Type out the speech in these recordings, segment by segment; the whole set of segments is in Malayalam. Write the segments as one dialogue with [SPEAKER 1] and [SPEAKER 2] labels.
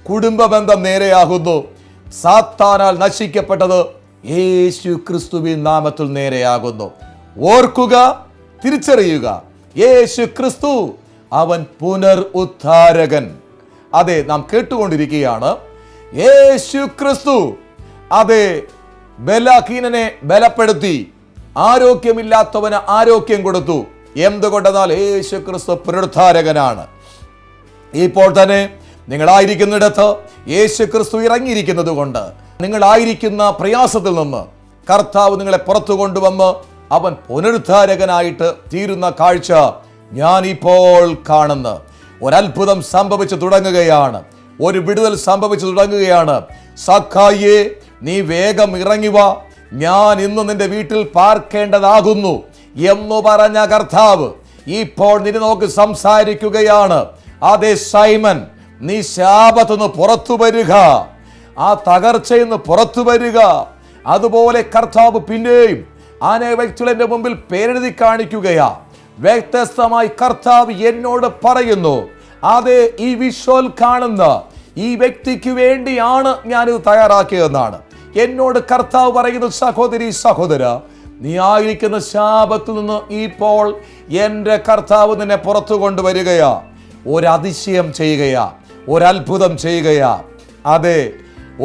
[SPEAKER 1] കുടുംബ ബന്ധം നേരെയാകുന്നു. സാത്താനാൽ നശിക്കപ്പെട്ടത് യേശു ക്രിസ്തുവിൻ നാമത്തിൽ നേരെയാകുന്നു. ഓർക്കുക, തിരിച്ചറിയുക, യേശു ക്രിസ്തു അവൻ പുനരുദ്ധാരകൻ. അതെ, നാം കേട്ടുകൊണ്ടിരിക്കുകയാണ്. യേശു ക്രിസ്തു അതെ ബലഹീനനെ ബലപ്പെടുത്തി, ആരോഗ്യമില്ലാത്തവന് ആരോഗ്യം കൊടുത്തു. എന്തുകൊണ്ടെന്നാൽ യേശു ക്രിസ്തു പുനരുദ്ധാരകനാണ്. ഇപ്പോൾ തന്നെ നിങ്ങളായിരിക്കുന്നിടത്ത് യേശു ക്രിസ്തു ഇറങ്ങിയിരിക്കുന്നത് കൊണ്ട് നിങ്ങളായിരിക്കുന്ന പ്രയാസത്തിൽ നിന്ന് കർത്താവ് നിങ്ങളെ പുറത്തു കൊണ്ടുവന്ന് അവൻ പുനരുദ്ധാരകനായിട്ട് തീരുന്ന കാഴ്ച ഞാനിപ്പോൾ കാണുന്നു. ഒരത്ഭുതം സംഭവിച്ചു തുടങ്ങുകയാണ്. ഒരു വിടുതൽ സംഭവിച്ചു തുടങ്ങുകയാണ്. സഖായിയെ, നീ വേഗം ഇറങ്ങി വാ, ഞാൻ ഇന്ന് നിന്റെ വീട്ടിൽ പാർക്കേണ്ടതാകുന്നു എന്ന് പറഞ്ഞ കർത്താവ് ഇപ്പോൾ നിന്നെ നോക്കി സംസാരിക്കുകയാണ്. അതെ സൈമൻ, നീ ശാപത്തുനിന്ന് പുറത്തു വരിക, ആ തകർച്ചയിൽ നിന്ന് പുറത്തു വരിക. അതുപോലെ കർത്താവ് പിന്നെയും ആനേ വ്യക്തികളുടെ മുമ്പിൽ പേരെഴുതി കാണിക്കുകയാ. വ്യത്യസ്തമായി കർത്താവ് എന്നോട് പറയുന്നു, അതെ, ഈ വിഷ്വൽ കാണുന്ന ഈ വ്യക്തിക്ക് വേണ്ടിയാണ് ഞാനിത് തയ്യാറാക്കിയതെന്നാണ് എന്നോട് കർത്താവ് പറയുന്നു. സഹോദരി, സഹോദര, നീ ആയിരിക്കുന്ന ശാപത്തിൽ നിന്ന് ഇപ്പോൾ എൻ്റെ കർത്താവ് നിന്നെ പുറത്തു കൊണ്ടുവരികയാ. ഒരതിശയം ചെയ്യുകയാ, ഒരത്ഭുതം ചെയ്യുകയാ. അതെ,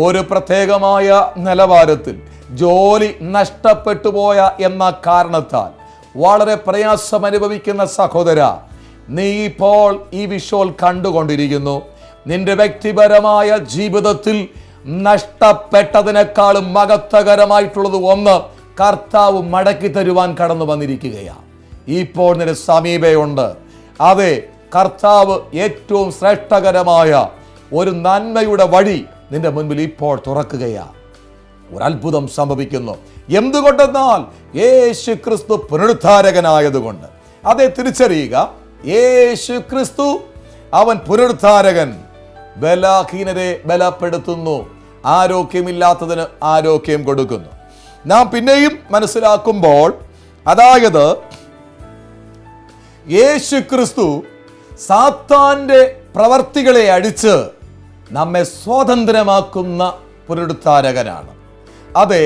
[SPEAKER 1] ഒരു പ്രത്യേകമായ നിലവാരത്തിൽ ജോലി നഷ്ടപ്പെട്ടു പോയ എന്ന കാരണത്താൽ വളരെ പ്രയാസം അനുഭവിക്കുന്ന സഹോദര, നീ ഇപ്പോൾ ഈ വിഷ്വൽ കണ്ടുകൊണ്ടിരിക്കുന്നു. നിന്റെ വ്യക്തിപരമായ ജീവിതത്തിൽ നഷ്ടപ്പെട്ടതിനേക്കാളും മഹത്വകരമായിട്ടുള്ളത് ഒന്ന് കർത്താവ് മടക്കി തരുവാൻ കടന്നു വന്നിരിക്കുകയാണ്. ഇപ്പോൾ നിന്റെ സമീപയുണ്ട്. അതെ, കർത്താവ് ഏറ്റവും ശ്രേഷ്ഠകരമായ ഒരു നന്മയുടെ വഴി നിന്റെ മുൻപിൽ ഇപ്പോൾ തുറക്കുകയാണ്. ഒരത്ഭുതം സംഭവിക്കുന്നു. എന്തുകൊണ്ടെന്നാൽ യേശു ക്രിസ്തു പുനരുദ്ധാരകനായതുകൊണ്ട്. അതെ, തിരിച്ചറിയുക, യേശു ക്രിസ്തു അവൻ പുനരുദ്ധാരകൻ. ബലഹീനരെ ബലപ്പെടുത്തുന്നു, ആരോഗ്യമില്ലാത്തതിന് ആരോഗ്യം കൊടുക്കുന്നു. നാം പിന്നെയും മനസ്സിലാക്കുമ്പോൾ, അതായത് യേശു ക്രിസ്തു സാത്താന്റെ പ്രവർത്തികളെ അടിച്ച് നമ്മെ സ്വതന്ത്രമാക്കുന്ന പുനരുദ്ധാരകനാണ്. അതെ,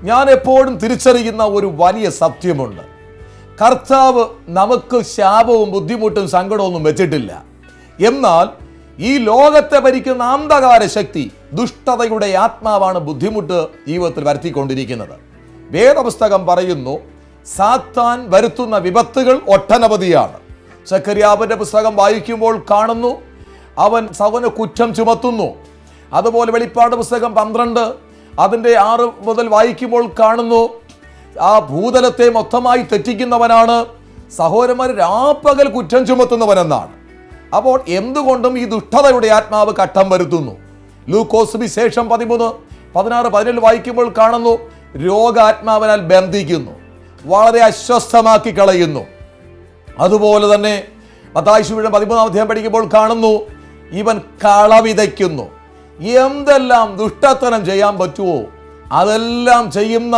[SPEAKER 1] ഞാൻ എപ്പോഴും തിരിച്ചറിയുന്ന ഒരു വലിയ സത്യമുണ്ട്. കർത്താവ് നമുക്ക് ശാപവും ബുദ്ധിമുട്ടും സങ്കടമൊന്നും വെച്ചിട്ടില്ല. എന്നാൽ ഈ ലോകത്തെ ഭരിക്കുന്ന അന്ധകാര ശക്തി, ദുഷ്ടതയുടെ ആത്മാവാണ് ബുദ്ധിമുട്ട് ജീവിതത്തിൽ വരുത്തിക്കൊണ്ടിരിക്കുന്നത്. വേദപുസ്തകം പറയുന്നു, സാത്താൻ വരുത്തുന്ന വിപത്തുകൾ ഒട്ടനവധിയാണ്. സഖര്യാവിന്റെ പുസ്തകം വായിക്കുമ്പോൾ കാണുന്നു, അവൻ സകല കുറ്റം ചുമത്തുന്നു. അതുപോലെ വെളിപ്പാട് പുസ്തകം 12 അതിൻ്റെ 6 മുതൽ വായിക്കുമ്പോൾ കാണുന്നു, ആ ഭൂതലത്തെ മൊത്തമായി തെറ്റിക്കുന്നവനാണ്, സഹോദരന്മാർ രാപ്പകൽ കുറ്റം ചുമത്തുന്നവനെന്നാണ്. അപ്പോൾ എന്തുകൊണ്ടും ഈ ദുഷ്ടതയുടെ ആത്മാവ് കട്ടം വരുത്തുന്നു. ലൂക്കോസ് വിശേഷം 13, 16, 17 വായിക്കുമ്പോൾ കാണുന്നു, രോഗാത്മാവിനാൽ ബന്ധിക്കുന്നു, വളരെ അസ്വസ്ഥമാക്കി കളയുന്നു. അതുപോലെ തന്നെ മത്തായി സുവിശേഷം 13-ാം അധ്യായം പഠിക്കുമ്പോൾ കാണുന്നു, ഇവൻ കള വിതയ്ക്കുന്നു. എന്തെല്ലാം ദുഷ്ടത്തനം ചെയ്യാൻ പറ്റുമോ അതെല്ലാം ചെയ്യുന്ന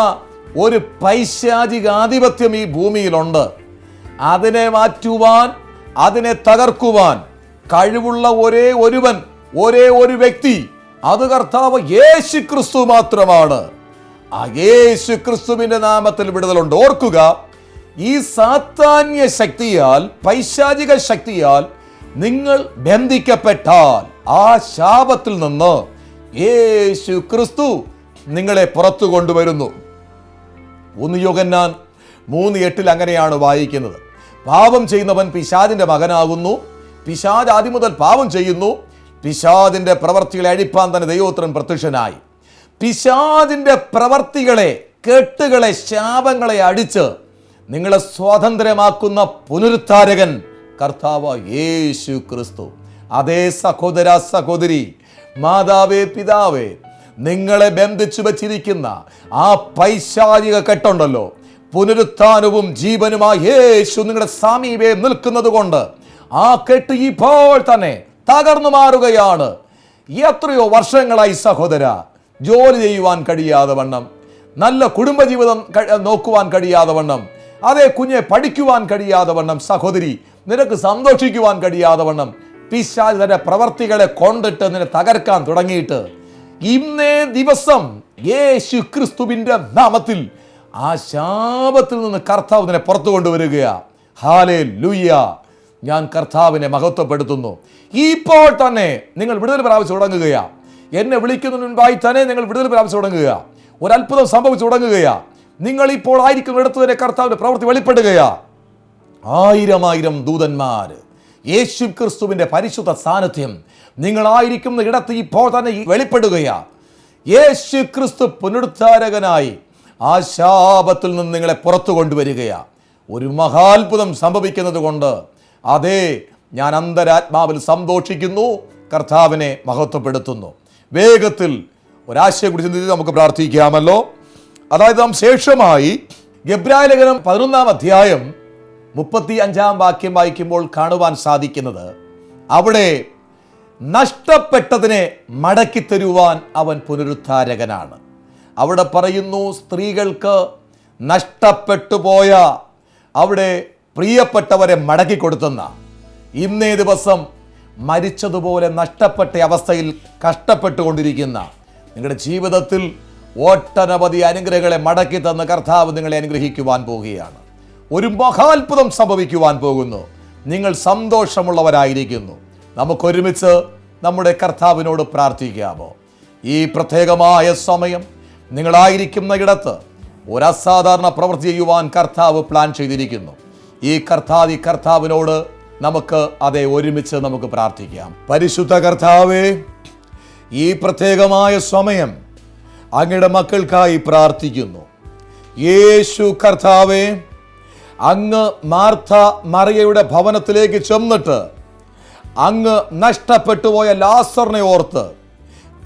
[SPEAKER 1] ഒരു പൈശാചികാധിപത്യം ഈ ഭൂമിയിലുണ്ട്. അതിനെ മാറ്റുവാൻ, അതിനെ തകർക്കുവാൻ കഴിവുള്ള ഒരേ ഒരു വ്യക്തി, അത് കർത്താവ് യേശു ക്രിസ്തു മാത്രമാണ്. ആ യേശു ക്രിസ്തുവിന്റെ നാമത്തിൽ വിടുതലുണ്ട്. ഓർക്കുക, ഈ സാത്താന്യ ശക്തിയാൽ, പൈശാചിക ശക്തിയാൽ നിങ്ങൾ ബന്ധിക്കപ്പെട്ടാൽ ആ ശാപത്തിൽ നിന്ന് യേശു ക്രിസ്തു നിങ്ങളെ പുറത്തു കൊണ്ടുവരുന്നു. 1 യോഹന്നാൻ 3:8 അങ്ങനെയാണ് വായിക്കുന്നത്. പാപം ചെയ്യുന്നവൻ പിശാചിന്റെ മകനാകുന്നു. പിശാച് ആദ്യം മുതൽ പാപം ചെയ്യുന്നു. പിശാചിന്റെ പ്രവർത്തികളെ അഴിപ്പാൻ തന്നെ ദൈവോത്രൻ പ്രത്യക്ഷനായി. പിശാചിന്റെ പ്രവർത്തികളെ, കെട്ടുകളെ, ശാപങ്ങളെ അടിച്ച് നിങ്ങളെ സ്വാതന്ത്ര്യമാക്കുന്ന പുനരുദ്ധാരകൻ കർത്താവ് യേശു ക്രിസ്തു. അതേ സഹോദര, സഹോദരി, മാതാവേ, പിതാവേ, നിങ്ങളെ ബന്ധിച്ചു വച്ചിരിക്കുന്ന ആ പൈശാചിക കെട്ടുണ്ടല്ലോ, പുനരുത്ഥാനവും ജീവനുമായി യേശു നിങ്ങളുടെ സമീപേ നിൽക്കുന്നത് കൊണ്ട് ആ കെട്ട് ഇപ്പോൾ തന്നെ തകർന്നു മാറുകയാണ്. എത്രയോ വർഷങ്ങളായി സഹോദര ജോലി ചെയ്യുവാൻ കഴിയാതെ വണ്ണം, നല്ല കുടുംബജീവിതം നോക്കുവാൻ കഴിയാതെ വണ്ണം, അതേ കുഞ്ഞെ പഠിക്കുവാൻ കഴിയാതെ വണ്ണം, സഹോദരി നിനക്ക് സന്തോഷിക്കുവാൻ കഴിയാതെ വണ്ണം പിശാച് തന്റെ പ്രവർത്തികളെ കൊണ്ടിട്ട് നിന്നെ തകർക്കാൻ തുടങ്ങിയിട്ട് ഇന്നേ ദിവസം യേശു ക്രിസ്തുവിന്റെ നാമത്തിൽ ആ ശാപത്തിൽ നിന്ന് കർത്താവ് നിന്നെ പുറത്തു കൊണ്ടുവരികയാ. ഹല്ലേലൂയ. ഞാൻ കർത്താവിനെ മഹത്വപ്പെടുത്തുന്നു. ഇപ്പോൾ തന്നെ നിങ്ങൾ വിടുതൽ പ്രാപിച്ചു തുടങ്ങുകയാ. എന്നെ വിളിക്കുന്നതിന് മുൻപായി തന്നെ നിങ്ങൾ വിടുതൽ പ്രാപിച്ചു തുടങ്ങുക. ഒരത്ഭുതം സംഭവിച്ചു തുടങ്ങുകയാ. നിങ്ങൾ ഇപ്പോൾ ആയിരിക്കുന്ന ഇടത്ത് തന്നെ കർത്താവിന്റെ പ്രവൃത്തി വെളിപ്പെടുകയാ. 1000 ദൂതന്മാർ, യേശു ക്രിസ്തുവിന്റെ പരിശുദ്ധ സാന്നിധ്യം നിങ്ങളായിരിക്കുന്ന ഇടത്ത് ഇപ്പോൾ തന്നെ വെളിപ്പെടുകയാ. യേശു ക്രിസ്തു പുനരുദ്ധാരകനായി ആ ശാപത്തിൽ നിന്ന് നിങ്ങളെ പുറത്തു കൊണ്ടുവരികയാ. ഒരു മഹാത്ഭുതം സംഭവിക്കുന്നത് കൊണ്ട് അതേ ഞാൻ അന്തരാത്മാവിൽ സന്തോഷിക്കുന്നു, കർത്താവിനെ മഹത്വപ്പെടുത്തുന്നു. വേഗത്തിൽ ഒരാശയെ കുറിച്ച് നമുക്ക് പ്രാർത്ഥിക്കാമല്ലോ. അതായത് നാം ശേഷമായി എബ്രായ ലേഖനം 11 അധ്യായം 35 വാക്യം വായിക്കുമ്പോൾ കാണുവാൻ സാധിക്കുന്നത്, അവിടെ നഷ്ടപ്പെട്ടതിനെ മടക്കി തരുവാൻ അവൻ പുനരുദ്ധാരകനാണ്. അവിടെ പറയുന്നു, സ്ത്രീകൾക്ക് നഷ്ടപ്പെട്ടുപോയ അവിടെ പ്രിയപ്പെട്ടവരെ മടക്കി കൊടുത്തുന്ന, ഇന്നേ ദിവസം മരിച്ചതുപോലെ നഷ്ടപ്പെട്ട അവസ്ഥയിൽ കഷ്ടപ്പെട്ടുകൊണ്ടിരിക്കുന്ന നിങ്ങളുടെ ജീവിതത്തിൽ ഒട്ടനവധി അനുഗ്രഹങ്ങളെ മടക്കി തന്ന് കർത്താവ് നിങ്ങളെ അനുഗ്രഹിക്കുവാൻ പോവുകയാണ്. ഒരു മഹാത്ഭുതം സംഭവിക്കുവാൻ പോകുന്നു. നിങ്ങൾ സന്തോഷമുള്ളവരായിരിക്കുന്നു. നമുക്കൊരുമിച്ച് നമ്മുടെ കർത്താവിനോട് പ്രാർത്ഥിക്കാമോ? ഈ പ്രത്യേകമായ സമയം നിങ്ങളായിരിക്കുന്ന ഇടത്ത് ഒരു അസാധാരണ പ്രവൃത്തി ചെയ്യുവാൻ കർത്താവ് പ്ലാൻ ചെയ്തിരിക്കുന്നു. ഈ കർത്താവിനോട് നമുക്ക് അതേ ഒരുമിച്ച് നമുക്ക് പ്രാർത്ഥിക്കാം. പരിശുദ്ധ കർത്താവേ, ഈ പ്രത്യേകമായ സമയം അങ്ങയുടെ മക്കൾക്കായി പ്രാർത്ഥിക്കുന്നു. യേശു കർത്താവേ, അങ്ങ് മാർത്ത മറിയയുടെ ഭവനത്തിലേക്ക് ചെന്നിട്ട് അങ്ങ് നഷ്ടപ്പെട്ടുപോയ ലാസറിനെ ഓർത്ത്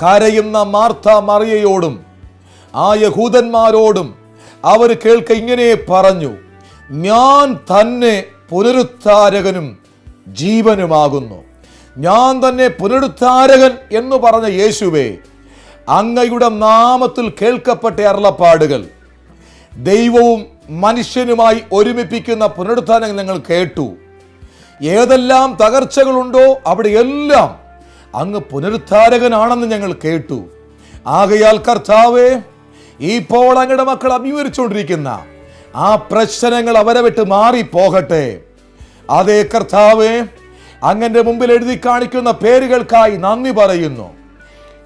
[SPEAKER 1] കരയുന്ന മാർത്ത മറിയയോടും ആ യഹൂദന്മാരോടും അവർ കേൾക്ക ഇങ്ങനെ പറഞ്ഞു, ഞാൻ തന്നെ പുനരുദ്ധാരകനും ജീവനുമാകുന്നു. ഞാൻ തന്നെ പുനരുദ്ധാരകൻ എന്ന് പറഞ്ഞ യേശുവേ, അങ്ങയുടെ നാമത്തിൽ കേൾക്കപ്പെട്ട അരുളപ്പാടുകൾ ദൈവവും മനുഷ്യനുമായി ഒരുമിപ്പിക്കുന്ന പുനരുദ്ധാനം ഞങ്ങൾ കേട്ടു. ഏതെല്ലാം തകർച്ചകളുണ്ടോ അവിടെയെല്ലാം അങ്ങ് പുനരുദ്ധാരകനാണെന്ന് ഞങ്ങൾ കേട്ടു. ആകയാൽ കർത്താവേ, ഇപ്പോൾ അങ്ങയുടെ മക്കൾ അഭിമുഖീകരിച്ചുകൊണ്ടിരിക്കുന്ന ആ പ്രശ്നങ്ങൾ അവരെ വിട്ട് മാറിപ്പോകട്ടെ. അതേ കർത്താവേ, അങ്ങന്റെ മുമ്പിൽ എഴുതി കാണിക്കുന്ന പേരുകൾക്കായി നന്ദി പറയുന്നു.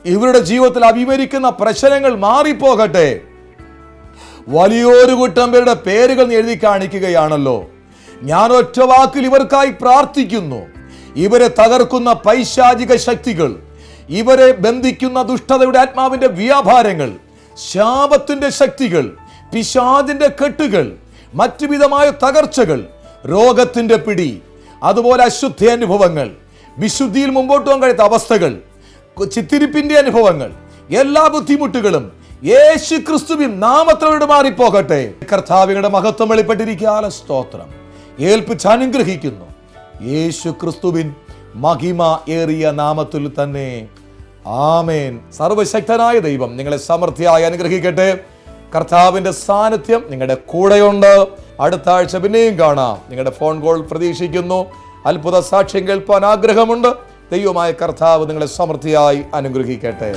[SPEAKER 1] ഇവരുടെ ജീവിതത്തിൽ അഭിമുഖീകരിക്കുന്ന പ്രശ്നങ്ങൾ മാറിപ്പോകട്ടെ. വലിയൊരു കൂട്ടം പേരുടെ പേരുകൾ എഴുതി കാണിക്കുകയാണല്ലോ. ഞാൻ ഒറ്റ വാക്കിൽ ഇവർക്കായി പ്രാർത്ഥിക്കുന്നു. ഇവരെ തകർക്കുന്ന പൈശാചിക ശക്തികൾ, ഇവരെ ബന്ധിക്കുന്ന ദുഷ്ടതയുടെ ആത്മാവിന്റെ വ്യാപാരങ്ങൾ, ശാപത്തിന്റെ ശക്തികൾ, പിശാചിന്റെ കെട്ടുകൾ, മറ്റു വിധമായ തകർച്ചകൾ, രോഗത്തിന്റെ പിടി, അതുപോലെ അശുദ്ധ അനുഭവങ്ങൾ, വിശുദ്ധിയിൽ മുമ്പോട്ട് പോകാൻ കഴിയാത്ത അവസ്ഥകൾ, ചിത്തിരിപ്പിന്റെ അനുഭവങ്ങൾ, എല്ലാ ബുദ്ധിമുട്ടുകളും യേശു ക്രിസ്തുവിൻ നാമത്തോടെ മാറിപ്പോകട്ടെ. കർത്താവിയുടെ മഹത്വം വെളിപ്പെട്ടിരിക്കാനുള്ള സ്തോത്രം ഏൽപ്പിച്ച് അനുഗ്രഹിക്കുന്നു. യേശു ക്രിസ്തുവിൻ മഹിമ ഏറിയ നാമത്തിൽ തന്നെ ആമേൻ. സർവശക്തനായ ദൈവം നിങ്ങളെ സമൃദ്ധിയായി അനുഗ്രഹിക്കട്ടെ. കർത്താവിന്റെ സാന്നിധ്യം നിങ്ങളുടെ കൂടെയുണ്ട്. അടുത്ത ആഴ്ച പിന്നെയും കാണാം. നിങ്ങളുടെ ഫോൺ കോൾ പ്രതീക്ഷിക്കുന്നു. അത്ഭുത സാക്ഷ്യം കേൾപ്പാൻ ആഗ്രഹമുണ്ട്. ദൈവമായ കർത്താവ് നിങ്ങളെ സമൃദ്ധിയായി അനുഗ്രഹിക്കട്ടെ.